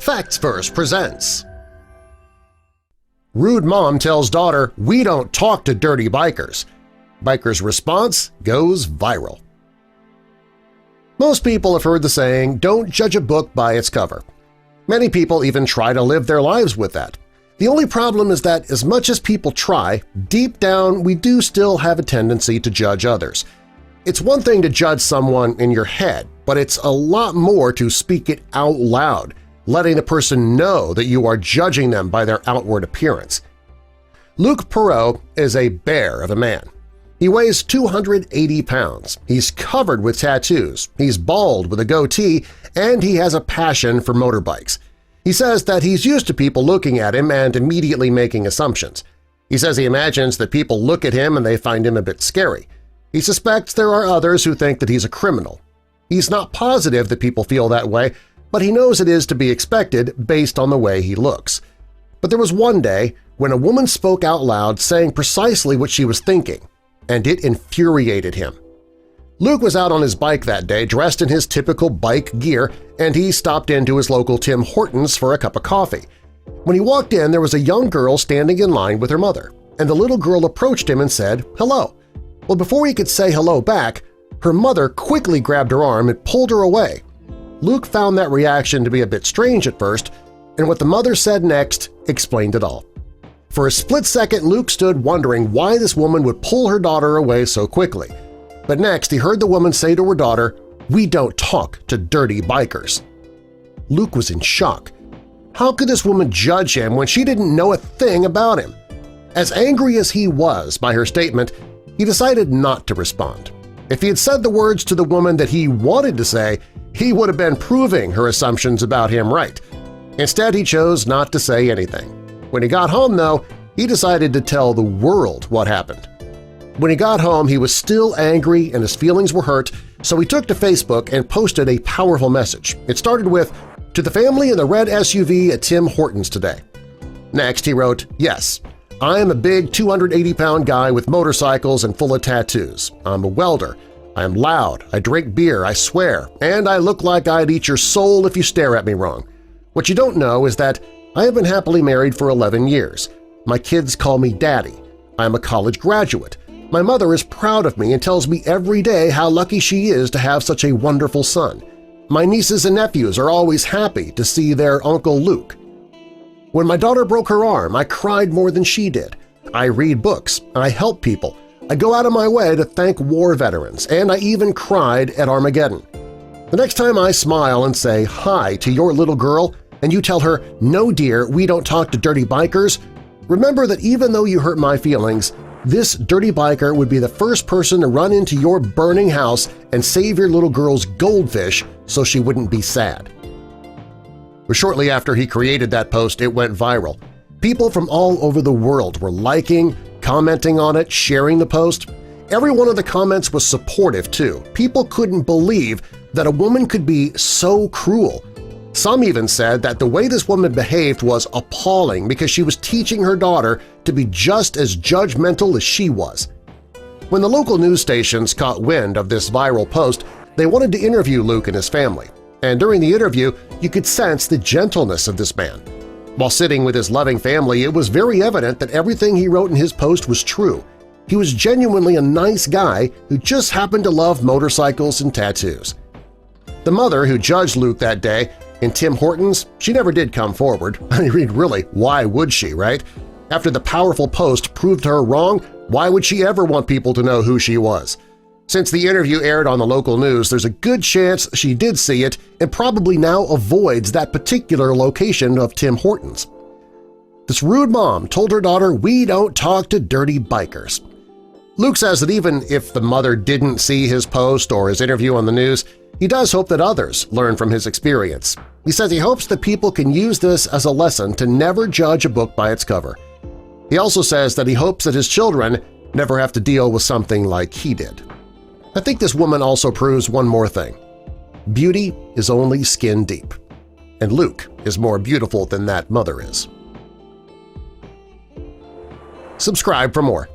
Facts Verse presents. Rude mom tells daughter, "We don't talk to dirty bikers." Biker's response goes viral. Most people have heard the saying, "Don't judge a book by its cover." Many people even try to live their lives with that. The only problem is that as much as people try, deep down we do still have a tendency to judge others. It's one thing to judge someone in your head, but it's a lot more to speak it out loud, letting the person know that you are judging them by their outward appearance. Luke Perot is a bear of a man. He weighs 280 pounds, he's covered with tattoos, he's bald with a goatee, and he has a passion for motorbikes. He says that he's used to people looking at him and immediately making assumptions. He says he imagines that people look at him and they find him a bit scary. He suspects there are others who think that he's a criminal. He's not positive that people feel that way, but he knows it is to be expected based on the way he looks. But there was one day when a woman spoke out loud saying precisely what she was thinking, and it infuriated him. Luke was out on his bike that day dressed in his typical bike gear, and he stopped into his local Tim Hortons for a cup of coffee. When he walked in, there was a young girl standing in line with her mother, and the little girl approached him and said, "Hello." Well, before he could say hello back, her mother quickly grabbed her arm and pulled her away. Luke found that reaction to be a bit strange at first, and what the mother said next explained it all. For a split second, Luke stood wondering why this woman would pull her daughter away so quickly. But next he heard the woman say to her daughter, "We don't talk to dirty bikers." Luke was in shock. How could this woman judge him when she didn't know a thing about him? As angry as he was by her statement, he decided not to respond. If he had said the words to the woman that he wanted to say, he would have been proving her assumptions about him right. Instead, he chose not to say anything. When he got home, though, he decided to tell the world what happened. When he got home, he was still angry and his feelings were hurt, so he took to Facebook and posted a powerful message. It started with, "To the family in the red SUV at Tim Hortons today." Next, he wrote, "Yes, I am a big 280-pound guy with motorcycles and full of tattoos. I'm a welder. I am loud, I drink beer, I swear, and I look like I'd eat your soul if you stare at me wrong. What you don't know is that I have been happily married for 11 years. My kids call me Daddy. I am a college graduate. My mother is proud of me and tells me every day how lucky she is to have such a wonderful son. My nieces and nephews are always happy to see their Uncle Luke. When my daughter broke her arm, I cried more than she did. I read books, I help people, I go out of my way to thank war veterans, and I even cried at Armageddon. The next time I smile and say hi to your little girl and you tell her, 'No dear, we don't talk to dirty bikers,' remember that even though you hurt my feelings, this dirty biker would be the first person to run into your burning house and save your little girl's goldfish so she wouldn't be sad." But shortly after he created that post, it went viral. People from all over the world were liking, commenting on it, sharing the post. Every one of the comments was supportive, too. People couldn't believe that a woman could be so cruel. Some even said that the way this woman behaved was appalling because she was teaching her daughter to be just as judgmental as she was. When the local news stations caught wind of this viral post, they wanted to interview Luke and his family, and during the interview you could sense the gentleness of this man. While sitting with his loving family, it was very evident that everything he wrote in his post was true. He was genuinely a nice guy who just happened to love motorcycles and tattoos. The mother who judged Luke that day in Tim Hortons, she never did come forward. I mean, really, why would she, right? After the powerful post proved her wrong, why would she ever want people to know who she was? Since the interview aired on the local news, there's a good chance she did see it and probably now avoids that particular location of Tim Hortons. This rude mom told her daughter, "We don't talk to dirty bikers." Luke says that even if the mother didn't see his post or his interview on the news, he does hope that others learn from his experience. He says he hopes that people can use this as a lesson to never judge a book by its cover. He also says that he hopes that his children never have to deal with something like he did. I think this woman also proves one more thing. Beauty is only skin deep, and Luke is more beautiful than that mother is. Subscribe for more.